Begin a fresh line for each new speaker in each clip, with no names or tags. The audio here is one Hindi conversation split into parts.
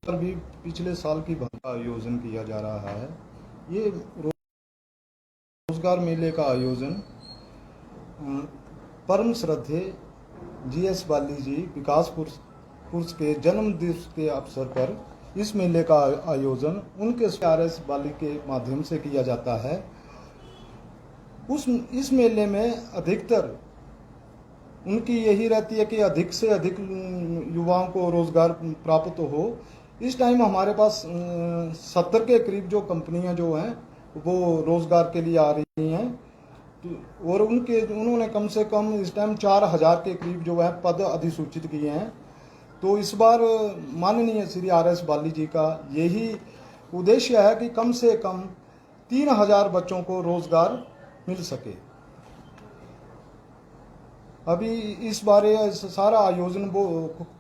पर भी पिछले साल की भांति आयोजन किया जा रहा है। ये रोजगार मेले का आयोजन परम श्रद्धेय जीएस बाली जी विकास पुरुष के जन्म दिवस के अवसर पर इस मेले का आयोजन उनके आरएस बाली के माध्यम से किया जाता है। इस मेले में अधिकतर उनकी यही रहती है कि अधिक से अधिक युवाओं को रोजगार प्राप्त हो। इस टाइम हमारे पास 70 के करीब जो कंपनियां जो हैं वो रोजगार के लिए आ रही हैं, और उन्होंने कम से कम इस टाइम 4000 के करीब जो है पद अधिसूचित किए हैं। तो इस बार माननीय श्री आरएस बाली जी का यही उद्देश्य है कि कम से कम 3000 बच्चों को रोजगार मिल सके। अभी इस बारे सारा आयोजन वो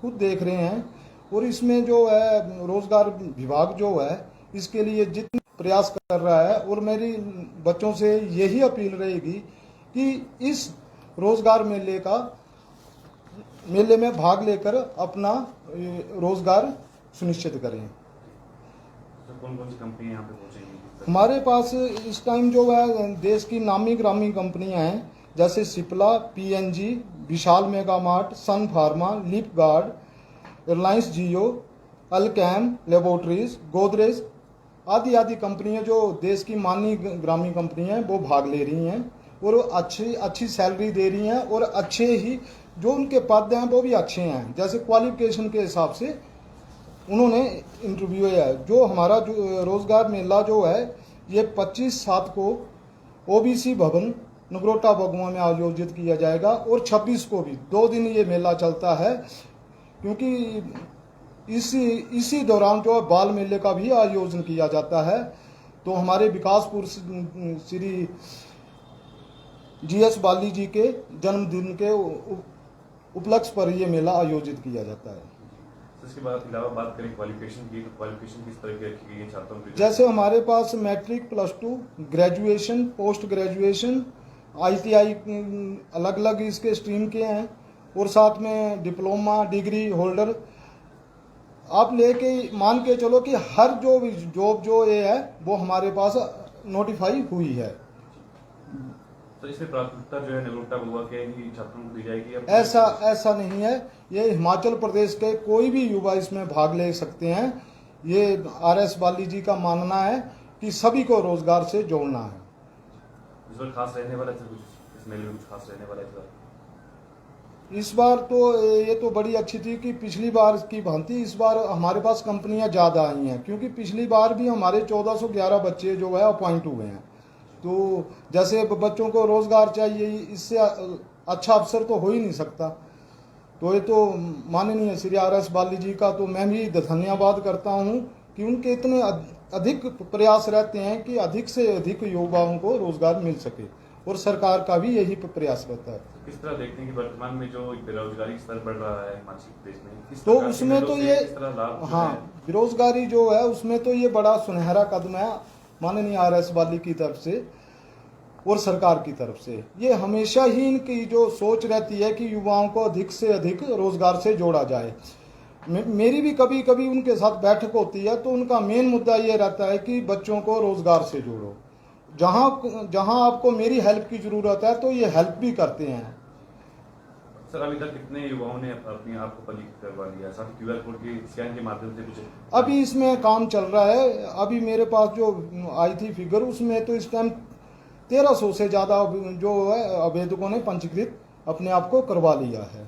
खुद देख रहे हैं, और इसमें जो है रोजगार विभाग जो है इसके लिए जितने प्रयास कर रहा है, और मेरी बच्चों से यही अपील रहेगी कि इस रोजगार मेले में भाग लेकर अपना रोजगार सुनिश्चित करें।
तो कौन कौन सी कंपनी यहाँ पे पहुँचेंगी?
हमारे पास इस टाइम जो है देश की नामी ग्रामी कंपनियां हैं, जैसे सिप्ला, पीएनजी, विशाल मेगा मार्ट, सन फार्मा, लिप गार्ड, रिलायंस जियो, अल्केम लेबोरेटरीज, गोदरेज आदि कंपनियां जो देश की मानी ग्रामीण कंपनी हैं वो भाग ले रही हैं, और अच्छी सैलरी दे रही हैं, और अच्छे ही जो उनके पद हैं वो भी अच्छे हैं। जैसे क्वालिफिकेशन के हिसाब से उन्होंने इंटरव्यू है। जो हमारा जो रोजगार मेला जो है ये 25/7 को ओबीसी भवन नगरोटा बगुआ में आयोजित किया जाएगा, और 26 को भी 2 दिन ये मेला चलता है, क्योंकि इसी दौरान जो बाल मेले का भी आयोजन किया जाता है। तो हमारे विकास पुरुष श्री जीएस बाली जी के जन्मदिन के उपलक्ष्य पर यह मेला आयोजित किया जाता है।
इसके बाद अलावा बात करें क्वालिफिकेशन की, तो क्वालिफिकेशन किस तरह की रखी गई है छात्रों के लिए?
जैसे हमारे पास matric, +2, graduation, post graduation, ITI अलग अलग इसके स्ट्रीम के हैं, और साथ में डिप्लोमा, डिग्री होल्डर आप लेके मान के चलो कि हर जो जॉब जो ये है वो हमारे पास नोटिफाई हुई है।
तो इसमें प्राथमिकता जो है नगरोटा बगुआ के ही छात्रों को दी जाएगी?
ऐसा नहीं है। ये हिमाचल प्रदेश के कोई भी युवा इसमें भाग ले सकते हैं। ये आरएस बाली जी का मानना है कि सभी को रोजगार से जोड़ना है।
इस बार खास रहने वाला है, इस मेले में कुछ खास रहने वाला है
इस बार तो ये तो बड़ी अच्छी थी कि पिछली बार की भांति इस बार हमारे पास कंपनियां ज़्यादा आई हैं, क्योंकि पिछली बार भी हमारे 1411 बच्चे जो है अपॉइंट हुए हैं। तो जैसे बच्चों को रोजगार चाहिए, इससे अच्छा अवसर तो हो ही नहीं सकता। तो ये तो माननीय श्री आरएस बाली जी का तो मैं भी धन्यवाद करता हूँ कि उनके इतने अधिक प्रयास रहते हैं कि अधिक से अधिक युवाओं को रोजगार मिल सके, और सरकार का भी यही प्रयास रहता है।
किस तरह देखते हैं कि वर्तमान में जो बेरोजगारी स्तर बढ़ रहा है हिमाचल प्रदेश में,
तो उसमें तो ये बेरोजगारी जो है उसमें तो ये बड़ा सुनहरा कदम है माननीय आरएस बाली की तरफ से और सरकार की तरफ से। ये हमेशा ही इनकी जो सोच रहती है कि युवाओं को अधिक से अधिक रोजगार से जोड़ा जाए। मेरी भी कभी कभी उनके साथ बैठक होती है, तो उनका मेन मुद्दा ये रहता है कि बच्चों को रोजगार से जोड़ो। जहां आपको मेरी हेल्प की जरूरत है तो ये हेल्प भी करते हैं।
सर अभी तक कितने युवाओं ने अपने आप को पंजीकृत करवा लिया? साथ क्यूआर कोड के स्कैन के माध्यम से कुछ
अभी इसमें काम चल रहा है। अभी मेरे पास जो आई थी फिगर, उसमें तो इस टाइम 1300 से ज्यादा जो है आवेदकों ने पंजीकृत अपने आप को करवा लिया है।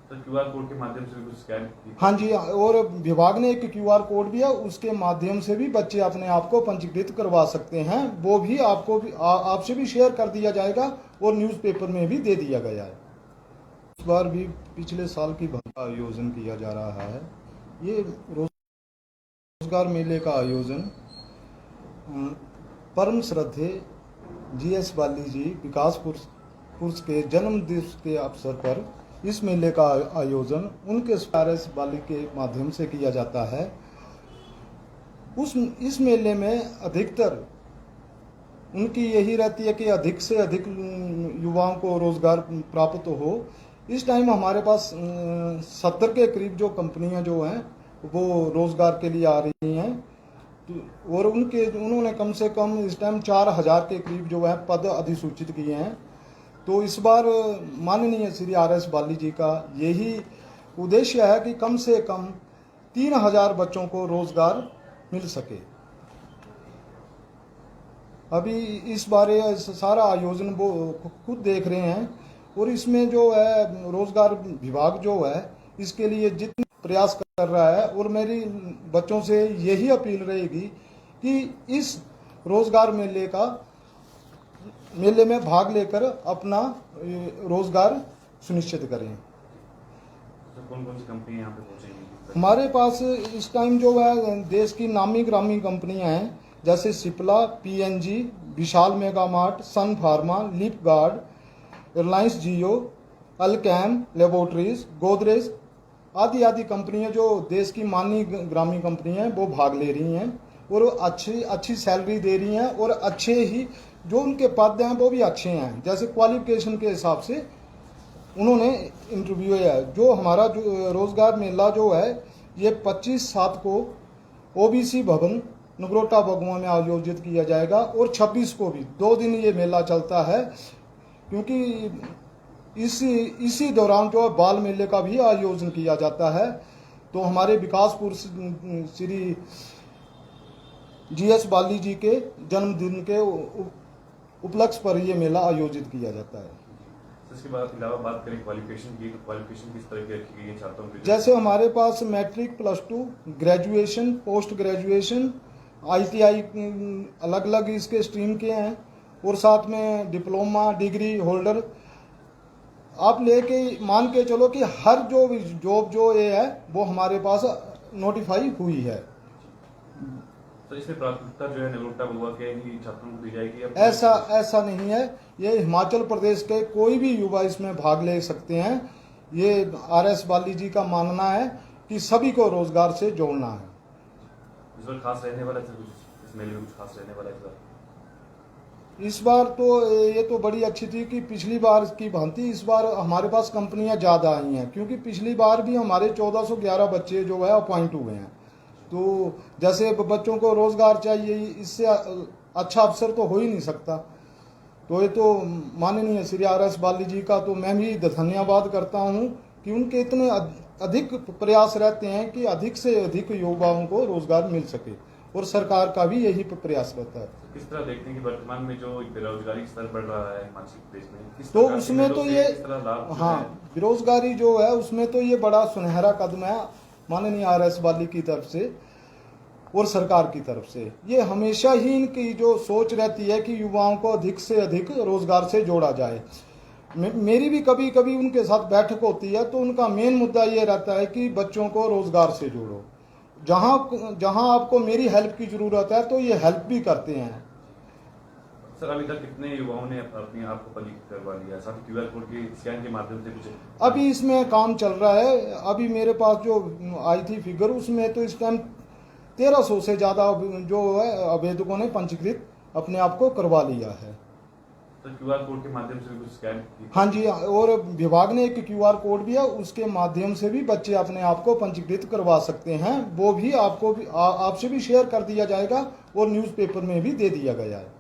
तो क्यूआर कोड के माध्यम से भी कुछ स्कैन?
हाँ जी, और विभाग ने एक क्यूआर कोड भी है, उसके माध्यम से भी बच्चे अपने आप को पंजीकृत करवा सकते हैं। वो भी आपको भी आपसे भी शेयर कर दिया जाएगा, और न्यूज़पेपर में भी दे दिया गया है। इस बार भी पिछले साल की भांति आयोजन किया जा रहा है। ये रोजगार मेले का आयोजन परम श्रद्धेय जीएस बाली जी विकास पुरुष के जन्म दिवस के अवसर पर इस मेले का आयोजन उनके आरएस बाली के माध्यम से किया जाता है। इस मेले में अधिकतर उनकी यही रहती है कि अधिक से अधिक युवाओं को रोजगार प्राप्त हो। इस टाइम हमारे पास 70 के करीब जो कंपनियां जो हैं वो रोजगार के लिए आ रही हैं। और उन्होंने कम से कम इस टाइम 4000 के करीब जो है पद अधिसूचित किए हैं। तो इस बार माननीय श्री RS बाली जी का यही उद्देश्य है कि कम से कम 3000 बच्चों को रोजगार मिल सके। अभी इस बारे सारा आयोजन वो खुद देख रहे हैं और इसमें जो है रोजगार विभाग जो है इसके लिए जितने प्रयास कर रहा है, और मेरी बच्चों से यही अपील रहेगी कि इस रोजगार मेले में भाग लेकर अपना रोजगार सुनिश्चित करें।
तो कौन कौन सी कंपनी यहाँ पे पहुँचेंगी?
हमारे पास इस टाइम जो है देश की नामी ग्रामी कंपनियां हैं, जैसे सिप्ला, PNG, विशाल मेगा मार्ट, सन फार्मा, लिप गार्ड, रिलायंस जियो, अल्केम लेबोरेटरीज, गोदरेज आदि आदि कंपनियां जो देश की मानी ग्रामी कंपनियां हैं वो भाग ले रही हैं और अच्छी सैलरी दे रही हैं और अच्छे ही जो उनके पद हैं वो भी अच्छे हैं। जैसे क्वालिफिकेशन के हिसाब से उन्होंने इंटरव्यू है। जो हमारा जो रोजगार मेला जो है ये 25/7 को OBC भवन नगरोटा बगुआ में आयोजित किया जाएगा और 26 को भी 2 दिन ये मेला चलता है, क्योंकि इसी दौरान जो बाल मेले का भी आयोजन किया जाता है। तो हमारे विकासपुर श्री GS बाली जी के जन्मदिन के उपलक्ष्य पर यह मेला आयोजित किया जाता है।
इसके बाद अलावा बात करें क्वालिफिकेशन की, तो क्वालिफिकेशन किस तरह की रखी गई है छात्रों की?
जैसे हमारे पास matric, +2, graduation, post graduation, ITI अलग अलग इसके स्ट्रीम के हैं और साथ में डिप्लोमा, डिग्री होल्डर आप लेके मान के चलो कि हर जो जॉब जो ये है वो हमारे पास नोटिफाई हुई है।
तो इसमें प्राथमिकता जो है नगरोटा बगुआ के ही छात्रों को दी जाएगी?
ऐसा नहीं है, ये हिमाचल प्रदेश के कोई भी युवा इसमें भाग ले सकते हैं। ये RS बाली जी का मानना है कि सभी को रोजगार से जोड़ना है।
इस बार खास रहने वाला है, इस मेले में कुछ खास रहने वाला है
इस बार तो ये तो बड़ी अच्छी थी कि पिछली बार की भांति इस बार हमारे पास कंपनियां ज़्यादा आई हैं, क्योंकि पिछली बार भी हमारे 1411 बच्चे जो है अपॉइंट हुए हैं। तो जैसे बच्चों को रोजगार चाहिए, इससे अच्छा अवसर तो हो ही नहीं सकता। तो ये तो माननीय श्री RS बाली जी का तो मैं भी धन्यवाद करता हूँ कि उनके इतने अधिक प्रयास रहते हैं कि अधिक से अधिक युवाओं को रोजगार मिल सके, और सरकार का भी यही प्रयास रहता है।
किस तरह देखते हैं कि वर्तमान में जो बेरोजगारी स्तर बढ़ रहा है हिमाचल प्रदेश में,
तो उसमें तो ये बेरोजगारी जो है उसमें तो ये बड़ा सुनहरा कदम है माननीय RS बाली की तरफ से और सरकार की तरफ से। ये हमेशा ही इनकी जो सोच रहती है कि युवाओं को अधिक से अधिक रोजगार से जोड़ा जाए। मेरी भी कभी कभी उनके साथ बैठक होती है तो उनका मेन मुद्दा ये रहता है कि बच्चों को रोजगार से जोड़ो। जहां आपको मेरी हेल्प की जरूरत है तो ये हेल्प भी करते हैं।
सर अभी तक कितने युवाओं ने अपने आप को पंजीकृत करवा लिया? साथ ही QR कोड के स्कैन के माध्यम से कुछ
अभी इसमें काम चल रहा है। अभी मेरे पास जो आई थी फिगर उसमें तो इस टाइम 1300 से ज्यादा जो है आवेदकों ने पंजीकृत अपने आप को करवा लिया है।
तो QR कोड के माध्यम से भी कुछ स्कैन?
हाँ जी, और विभाग ने एक QR कोड भी है, उसके माध्यम से भी बच्चे अपने आप को पंजीकृत करवा सकते हैं। वो भी आपको भी आपसे भी शेयर कर दिया जाएगा और न्यूज़पेपर में भी दे दिया गया है।